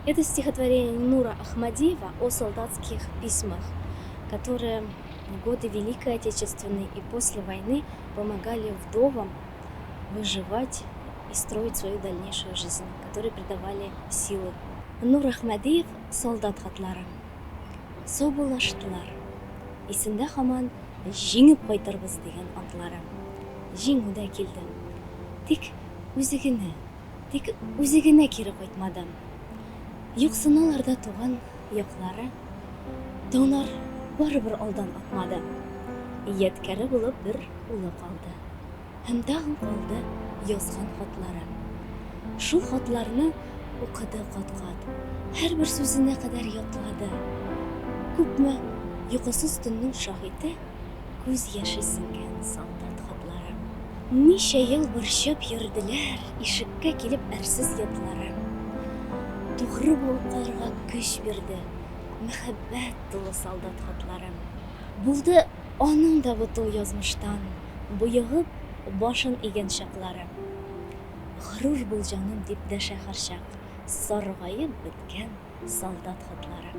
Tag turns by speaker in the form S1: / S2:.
S1: Это стихотворение Нура Ахмадиева о солдатских письмах, которые в годы Великой Отечественной и после войны помогали вдовам выживать и строить свою дальнейшую жизнь, которые придавали силы. Нур Ахмадиев солдат хатлары. Собылаштылар. Исендә һаман җиңеп кайтырбыз дигән атлары. Җиңү дә килде. Тик үзегенә кире кайтмады. Юксыналарда туган яклары, тонар барыбер алдан атмады. Ядкәре булып бер улы калды. Һәм тагын калды язган хатлары. Шул хатларны укыды кат-кат. Һәрбер сүзенә кадәр ятлады. Күпме йокысыз төннең шаһиты, күз яше сеңгән солдат хатлары. Ничә ел борчып йөрделәр, ишеккә килеп әрсез ятлары. Тугры булырга көч бирде, мәхәббәт тулы солдат хатлары. Булды аның да бутыл язмыштан, буйыгып башын игән чаклары. Горур бул җаным дип дәшә һәр чак, саргаеп беткән солдат хатлары.